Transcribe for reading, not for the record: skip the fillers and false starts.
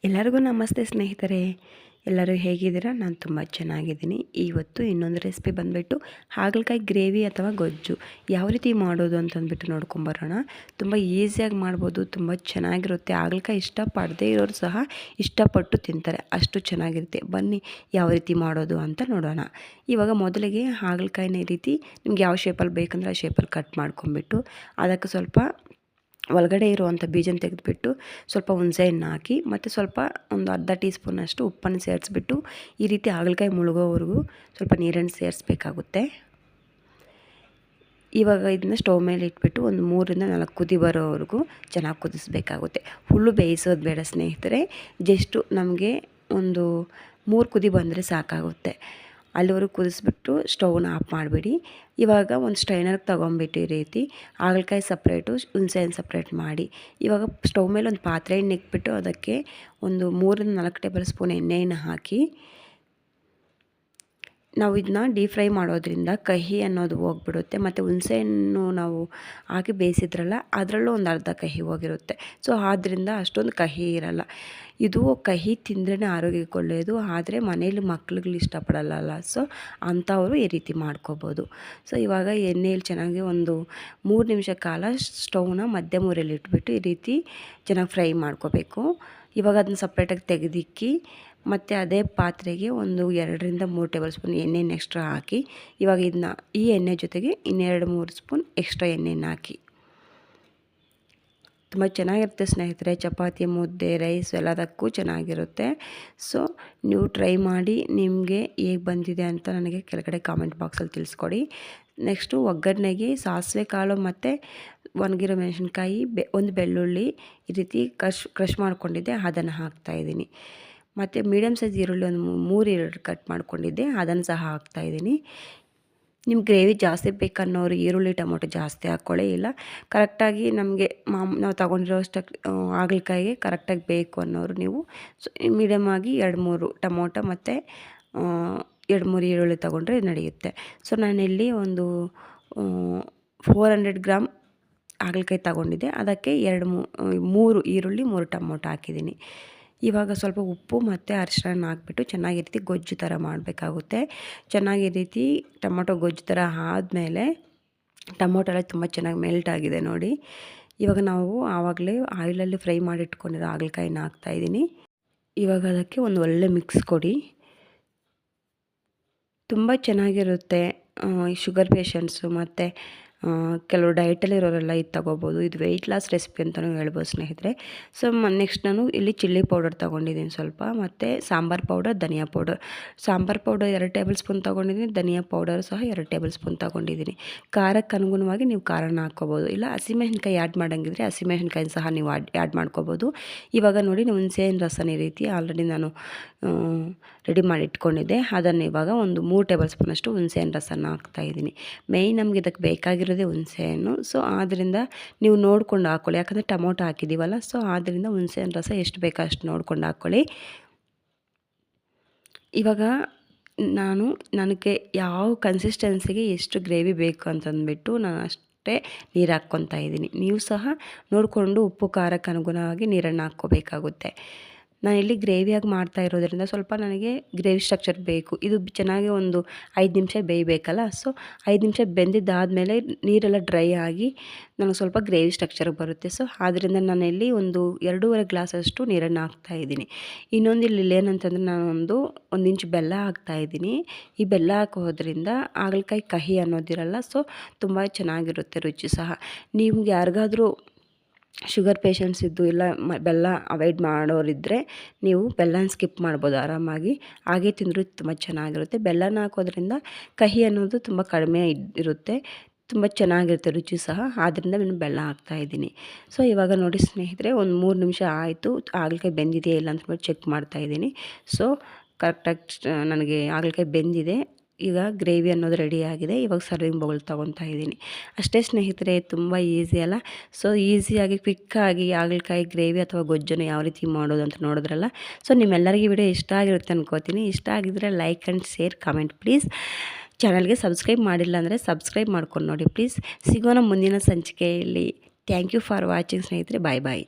ಎಲ್ಲರಿಗೂ ನಮಸ್ತೆ ಸ್ನೇಹಿತರೆ. ಎಲ್ಲರೂ ಹೇಗಿದ್ದೀರಾ? ನಾನು ತುಂಬ ಚೆನ್ನಾಗಿದ್ದೀನಿ. ಇವತ್ತು ಇನ್ನೊಂದು ರೆಸಿಪಿ ಬಂದುಬಿಟ್ಟು ಹಾಗಲಕಾಯಿ ಗ್ರೇವಿ ಅಥವಾ ಗೊಜ್ಜು ಯಾವ ರೀತಿ ಮಾಡೋದು ಅಂತಂದ್ಬಿಟ್ಟು ನೋಡ್ಕೊಂಬರೋಣ. ತುಂಬ ಈಸಿಯಾಗಿ ಮಾಡ್ಬೋದು, ತುಂಬ ಚೆನ್ನಾಗಿರುತ್ತೆ. ಹಾಗಲಕಾಯಿ ಇಷ್ಟಪಡದೇ ಇರೋರು ಸಹ ಇಷ್ಟಪಟ್ಟು ತಿಂತಾರೆ, ಅಷ್ಟು ಚೆನ್ನಾಗಿರುತ್ತೆ. ಬನ್ನಿ ಯಾವ ರೀತಿ ಮಾಡೋದು ಅಂತ ನೋಡೋಣ. ಇವಾಗ ಮೊದಲಿಗೆ ಹಾಗಲಕಾಯಿನ ಈ ರೀತಿ ನಿಮ್ಗೆ ಯಾವ ಶೇಪಲ್ಲಿ ಬೇಕಂದ್ರೆ ಆ ಶೇಪಲ್ಲಿ ಕಟ್ ಮಾಡ್ಕೊಂಬಿಟ್ಟು ಅದಕ್ಕೆ ಸ್ವಲ್ಪ ಒಳಗಡೆ ಇರುವಂಥ ಬೀಜನ ತೆಗೆದುಬಿಟ್ಟು ಸ್ವಲ್ಪ ಹುಣಸೆಹಣ್ಣು ಹಾಕಿ ಮತ್ತು ಸ್ವಲ್ಪ ಒಂದು ಅರ್ಧ ಟೀ ಸ್ಪೂನಷ್ಟು ಉಪ್ಪನ್ನು ಸೇರಿಸ್ಬಿಟ್ಟು ಈ ರೀತಿ ಹಾಗಲಕಾಯಿ ಮುಳುಗೋವರೆಗೂ ಸ್ವಲ್ಪ ನೀರನ್ನು ಸೇರಿಸ್ಬೇಕಾಗುತ್ತೆ. ಇವಾಗ ಇದನ್ನ ಸ್ಟವ್ ಮೇಲೆ ಇಟ್ಬಿಟ್ಟು ಒಂದು 3ರಿಂದ 4 ಕುದಿ ಬರೋವರೆಗೂ ಚೆನ್ನಾಗಿ ಕುದಿಸ್ಬೇಕಾಗುತ್ತೆ. ಫುಲ್ಲು ಬೇಯಿಸೋದು ಬೇಡ ಸ್ನೇಹಿತರೆ, ಜಸ್ಟು ನಮಗೆ ಒಂದು 3 ಕುದಿ ಬಂದರೆ ಸಾಕಾಗುತ್ತೆ. ಅಲ್ಲಿವರೆಗೂ ಕುದಿಸ್ಬಿಟ್ಟು ಸ್ಟವ್ನ ಆಫ್ ಮಾಡಿಬಿಡಿ. ಇವಾಗ ಒಂದು ಸ್ಟ್ರೈನರ್ಗೆ ತೊಗೊಂಬಿಟ್ಟು ಈ ರೀತಿ ಹಾಗಲಕಾಯಿ ಸಪ್ರೇಟು ಹುಣಸೆಹಣ್ಣು ಸಪ್ರೇಟ್ ಮಾಡಿ ಇವಾಗ ಸ್ಟವ್ ಮೇಲೆ ಒಂದು ಪಾತ್ರೆಯನ್ನು ಇಟ್ಬಿಟ್ಟು ಅದಕ್ಕೆ ಒಂದು 3ರಿಂದ 4 ಟೇಬಲ್ ಸ್ಪೂನ್ ಎಣ್ಣೆಯನ್ನು ಹಾಕಿ ನಾವು ಇದನ್ನ ಡೀಪ್ ಫ್ರೈ ಮಾಡೋದ್ರಿಂದ ಕಹಿ ಅನ್ನೋದು ಹೋಗ್ಬಿಡುತ್ತೆ. ಮತ್ತು ಹುಣಸೆಹಣ್ಣು ನಾವು ಹಾಕಿ ಬೇಯಿಸಿದ್ರಲ್ಲ ಅದರಲ್ಲೂ ಒಂದು ಅರ್ಧ ಕಹಿ ಹೋಗಿರುತ್ತೆ. ಸೊ ಆದ್ದರಿಂದ ಅಷ್ಟೊಂದು ಕಹಿ ಇರಲ್ಲ. ಇದು ಕಹಿ ತಿಂದ್ರೇ ಆರೋಗ್ಯಕ್ಕೆ ಒಳ್ಳೆಯದು, ಆದರೆ ಮನೇಲಿ ಮಕ್ಳುಗಳು ಇಷ್ಟಪಡಲ್ಲ. ಸೊ ಅಂಥವರು ಈ ರೀತಿ ಮಾಡ್ಕೋಬೋದು. ಸೊ ಇವಾಗ ಎಣ್ಣೆಯಲ್ಲಿ ಚೆನ್ನಾಗಿ ಒಂದು 3 ನಿಮಿಷ ಕಾಲ ಸ್ಟವ್ನ ಮಧ್ಯಮ ಉರಿಯಲ್ಲಿ ಇಟ್ಬಿಟ್ಟು ಈ ರೀತಿ ಚೆನ್ನಾಗಿ ಫ್ರೈ ಮಾಡ್ಕೋಬೇಕು. ಇವಾಗ ಅದನ್ನ ಸಪ್ರೇಟಾಗಿ ತೆಗೆದಿಕ್ಕಿ ಮತ್ತು ಅದೇ ಪಾತ್ರೆಗೆ ಒಂದು 2ರಿಂದ 3 ಟೇಬಲ್ ಸ್ಪೂನ್ ಎಣ್ಣೆನ ಎಕ್ಸ್ಟ್ರಾ ಹಾಕಿ ಇವಾಗ ಇದನ್ನ ಈ ಎಣ್ಣೆ ಜೊತೆಗೆ 2-3 ಸ್ಪೂನ್ ಎಕ್ಸ್ಟ್ರಾ ಎಣ್ಣೆನ ಹಾಕಿ ತುಂಬ ಚೆನ್ನಾಗಿರುತ್ತೆ ಸ್ನೇಹಿತರೆ. ಚಪಾತಿ, ಮುದ್ದೆ, ರೈಸ್ ಎಲ್ಲದಕ್ಕೂ ಚೆನ್ನಾಗಿರುತ್ತೆ. ಸೊ ನೀವು ಟ್ರೈ ಮಾಡಿ ನಿಮಗೆ ಹೇಗೆ ಬಂದಿದೆ ಅಂತ ನನಗೆ ಕೆಳಗಡೆ ಕಾಮೆಂಟ್ ಬಾಕ್ಸಲ್ಲಿ ತಿಳಿಸ್ಕೊಡಿ. ನೆಕ್ಸ್ಟು ಒಗ್ಗರಣೆಗೆ ಸಾಸಿವೆ ಕಾಳು ಮತ್ತು ಒಣಗಿರೋ ಮೆಣಸಿನ್ಕಾಯಿ, ಒಂದು ಬೆಳ್ಳುಳ್ಳಿ ಈ ರೀತಿ ಕ್ರಷ್ ಮಾಡ್ಕೊಂಡಿದ್ದೆ ಅದನ್ನು ಹಾಕ್ತಾಯಿದ್ದೀನಿ. ಮತ್ತು ಮೀಡಿಯಮ್ ಸೈಜ್ ಈರುಳ್ಳಿ ಒಂದು 3 ಈರುಳ್ಳಿ ಕಟ್ ಮಾಡ್ಕೊಂಡಿದ್ದೆ ಅದನ್ನು ಸಹ ಹಾಕ್ತಾಯಿದ್ದೀನಿ. ನಿಮ್ಮ ಗ್ರೇವಿ ಜಾಸ್ತಿ ಬೇಕನ್ನೋರು ಈರುಳ್ಳಿ ಟೊಮೊಟೊ ಜಾಸ್ತಿ ಹಾಕ್ಕೊಳ್ಳಿ. ಇಲ್ಲ ಕರೆಕ್ಟಾಗಿ ನಮಗೆ ನಾವು ತೊಗೊಂಡಿರೋಷ್ಟು ಹಾಗಲಕಾಯಿಗೆ ಕರೆಕ್ಟಾಗಿ ಬೇಕು ಅನ್ನೋರು ನೀವು ಮೀಡಿಯಮಾಗಿ 2-3 ಟೊಮೊಟೊ ಮತ್ತು 2-3 ಈರುಳ್ಳಿ ತೊಗೊಂಡ್ರೆ ನಡೆಯುತ್ತೆ. ಸೊ ನಾನಿಲ್ಲಿ ಒಂದು 400 ಗ್ರಾಮ್ ಹಾಗಲಕಾಯಿ ತೊಗೊಂಡಿದ್ದೆ, ಅದಕ್ಕೆ 3 ಈರುಳ್ಳಿ 3 ಟೊಮೊಟೊ ಹಾಕಿದ್ದೀನಿ. ಇವಾಗ ಸ್ವಲ್ಪ ಉಪ್ಪು ಮತ್ತು ಅರಿಶಿಣ ಹಾಕ್ಬಿಟ್ಟು ಚೆನ್ನಾಗಿ ರೀತಿ ಗೊಜ್ಜು ಥರ ಮಾಡಬೇಕಾಗುತ್ತೆ. ಚೆನ್ನಾಗಿ ರೀತಿ ಟೊಮೊಟೊ ಗೊಜ್ಜು ಥರ ಆದಮೇಲೆ ಟೊಮೊಟೊ ಎಲ್ಲ ತುಂಬ ಚೆನ್ನಾಗಿ ಮೆಲ್ಟ್ ಆಗಿದೆ ನೋಡಿ. ಇವಾಗ ನಾವು ಆವಾಗಲೇ ಆಯಿಲಲ್ಲಿ ಫ್ರೈ ಮಾಡಿ ಇಟ್ಕೊಂಡಿರೋ ಹಾಗಲಕಾಯಿನ ಹಾಕ್ತಾಯಿದ್ದೀನಿ. ಇವಾಗ ಅದಕ್ಕೆ ಒಂದು ಒಳ್ಳೆ ಮಿಕ್ಸ್ ಕೊಡಿ. ತುಂಬ ಚೆನ್ನಾಗಿರುತ್ತೆ. ಶುಗರ್ ಪೇಷಂಟ್ಸು ಮತ್ತು ಕೆಲವು ಡಯಟಲ್ಲಿರೋರೆಲ್ಲ ಇದು ತೊಗೋಬೋದು. ಇದು ವೆಯ್ಟ್ ಲಾಸ್ ರೆಸಿಪಿ ಅಂತಲೂ ಹೇಳ್ಬೋದು ಸ್ನೇಹಿತರೆ. ಸೊ ನೆಕ್ಸ್ಟ್ ನಾನು ಇಲ್ಲಿ ಚಿಲ್ಲಿ ಪೌಡರ್ ತೊಗೊಂಡಿದ್ದೀನಿ ಸ್ವಲ್ಪ, ಮತ್ತು ಸಾಂಬಾರು ಪೌಡರ್, ಧನಿಯಾ powder. Sambar powder 2 tablespoon ತೊಗೊಂಡಿದ್ದೀನಿ, ಧನಿಯಾ ಪೌಡರ್ ಸಹ 2 ಟೇಬಲ್ ಸ್ಪೂನ್ ತೊಗೊಂಡಿದ್ದೀನಿ. ಖಾರಕ್ಕೆ ಅನುಗುಣವಾಗಿ ನೀವು ಖಾರನ ಹಾಕ್ಕೋಬೋದು, ಇಲ್ಲ ಹಸಿಮೆಣ್ಸಿನ್ಕಾಯಿ ಆ್ಯಡ್ ಮಾಡೋಂಗಿದ್ರೆ ಹಸಿಮೆಣ್ಸಿನ್ಕಾಯಿನ ಸಹ ನೀವು ಆ್ಯಡ್ ಮಾಡ್ಕೋಬೋದು. ಇವಾಗ ನೋಡಿ ಹುಣಸೆಹಣ್ಣು ರಸನ ಈ ರೀತಿ ಆಲ್ರೆಡಿ ನಾನು ರೆಡಿ ಮಾಡಿ ಇಟ್ಕೊಂಡಿದ್ದೆ. ಅದನ್ನು ಇವಾಗ ಒಂದು 3 ಟೇಬಲ್ ಸ್ಪೂನಷ್ಟು ಹುಣಸೆಹಣ್ಣು ರಸನ ಹಾಕ್ತಾಯಿದ್ದೀನಿ. ಮೇಯ್ನ್ ನಮ್ಗೆ ಇದಕ್ಕೆ ಬೇಕಾಗಿರೋದೇ ಹುಣಸೆಹಣ್ಣು. ಸೊ ಆದ್ದರಿಂದ ನೀವು ನೋಡ್ಕೊಂಡು ಹಾಕ್ಕೊಳ್ಳಿ, ಯಾಕಂದರೆ ಟೊಮೊಟೊ ಹಾಕಿದ್ದೀವಲ್ಲ. ಸೊ ಆದ್ದರಿಂದ ಹುಣಸೆಹಣ್ಣು ರಸ ಎಷ್ಟು ಬೇಕೋ ಅಷ್ಟು ನೋಡ್ಕೊಂಡು ಹಾಕ್ಕೊಳ್ಳಿ. ಇವಾಗ ನನಗೆ ಯಾವ ಕನ್ಸಿಸ್ಟೆನ್ಸಿಗೆ ಎಷ್ಟು ಗ್ರೇವಿ ಬೇಕು ಅಂತಂದ್ಬಿಟ್ಟು ನಾನು ಅಷ್ಟೇ ನೀರು ಹಾಕ್ಕೊತಾ ಇದ್ದೀನಿ. ನೀವು ಸಹ ನೋಡಿಕೊಂಡು ಉಪ್ಪು ಖಾರಕ್ಕೆ ಅನುಗುಣವಾಗಿ ನೀರನ್ನು ಹಾಕ್ಕೋಬೇಕಾಗುತ್ತೆ. ನಾನಿಲ್ಲಿ ಗ್ರೇವಿಯಾಗಿ ಮಾಡ್ತಾ ಇರೋದ್ರಿಂದ ಸ್ವಲ್ಪ ನನಗೆ ಗ್ರೇವಿ ಸ್ಟ್ರಕ್ಚರ್ ಬೇಕು. ಇದು ಚೆನ್ನಾಗಿ ಒಂದು 5 ನಿಮಿಷ ಬೇಯಬೇಕಲ್ಲ. ಸೊ 5 ನಿಮಿಷ ಬೆಂದಿದ್ದಾದಮೇಲೆ ನೀರೆಲ್ಲ ಡ್ರೈ ಆಗಿ ನನಗೆ ಸ್ವಲ್ಪ ಗ್ರೇವಿ ಸ್ಟ್ರಕ್ಚರ್ಗೆ ಬರುತ್ತೆ. ಸೊ ಆದ್ದರಿಂದ ನಾನಿಲ್ಲಿ ಒಂದು 2.5 ಗ್ಲಾಸಷ್ಟು ನೀರನ್ನು ಹಾಕ್ತಾಯಿದ್ದೀನಿ. ಇನ್ನೊಂದು ಇಲ್ಲಿ ಏನಂತಂದರೆ ನಾನು ಒಂದು ಇಂಚು ಬೆಲ್ಲ ಹಾಕ್ತಾಯಿದ್ದೀನಿ. ಈ ಬೆಲ್ಲ ಹಾಕೋದ್ರಿಂದ ಹಾಗಲಕಾಯಿ ಕಹಿ ಅನ್ನೋದಿರಲ್ಲ. ಸೊ ತುಂಬ ಚೆನ್ನಾಗಿರುತ್ತೆ ರುಚಿ ಸಹ. ನಿಮ್ಗೆ ಯಾರಿಗಾದ್ರೂ ಶುಗರ್ ಪೇಷಂಟ್ಸ್ ಇದ್ದು ಇಲ್ಲ ಬೆಲ್ಲ ಅವಾಯ್ಡ್ ಮಾಡೋರಿದ್ದರೆ ನೀವು ಬೆಲ್ಲನ ಸ್ಕಿಪ್ ಮಾಡ್ಬೋದು ಆರಾಮಾಗಿ, ಹಾಗೆ ತಿಂದರೂ ತುಂಬ ಚೆನ್ನಾಗಿರುತ್ತೆ. ಬೆಲ್ಲನ ಹಾಕೋದ್ರಿಂದ ಕಹಿ ಅನ್ನೋದು ತುಂಬ ಕಡಿಮೆ ಇರುತ್ತೆ, ತುಂಬ ಚೆನ್ನಾಗಿರುತ್ತೆ ರುಚಿ ಸಹ. ಆದ್ದರಿಂದ ನಾನು ಬೆಲ್ಲ ಹಾಕ್ತಾಯಿದ್ದೀನಿ. ಸೊ ಇವಾಗ ನೋಡಿ ಸ್ನೇಹಿತರೆ, ಒಂದು 3 ನಿಮಿಷ ಆಯಿತು. ಹಾಗಲಕಾಯಿ ಬೆಂದಿದೆಯಾ ಇಲ್ಲ ಅಂತ ಚೆಕ್ ಮಾಡ್ತಾಯಿದ್ದೀನಿ. ಸೊ ಕರೆಕ್ಟಾಗಿ ನನಗೆ ಹಾಗಲಕಾಯಿ ಬೆಂದಿದೆ. ಈಗ ಗ್ರೇವಿ ಅನ್ನೋದು ರೆಡಿಯಾಗಿದೆ. ಇವಾಗ ಸರ್ವಿಂಗ್ ಬೌಲ್ ತೊಗೊತಾ ಇದ್ದೀನಿ. ಅಷ್ಟೇ ಸ್ನೇಹಿತರೆ, ತುಂಬ ಈಸಿ ಅಲ್ಲ. ಸೊ ಈಸಿಯಾಗಿ ಕ್ವಿಕ್ಕಾಗಿ ಹಾಗಲಕಾಯಿ ಗ್ರೇವಿ ಅಥವಾ ಗೊಜ್ಜನ್ನು ಯಾವ ರೀತಿ ಮಾಡೋದು ಅಂತ ನೋಡಿದ್ರಲ್ಲ. ಸೊ ನಿಮ್ಮೆಲ್ಲರಿಗೂ ವಿಡಿಯೋ ಇಷ್ಟ ಆಗಿರುತ್ತೆ ಅನ್ಕೋತೀನಿ. ಇಷ್ಟ ಆಗಿದ್ದರೆ like and share, comment please. ಚಾನಲ್ಗೆ ಸಬ್ಸ್ಕ್ರೈಬ್ ಮಾಡಿಲ್ಲ ಅಂದರೆ ಸಬ್ಸ್ಕ್ರೈಬ್ ಮಾಡ್ಕೊಂಡು ನೋಡಿ ಪ್ಲೀಸ್. ಸಿಗೋಣ ಮುಂದಿನ ಸಂಚಿಕೆಯಲ್ಲಿ. ಥ್ಯಾಂಕ್ ಯು ಫಾರ್ ವಾಚಿಂಗ್ ಸ್ನೇಹಿತರೆ. ಬಾಯ್ ಬಾಯ್.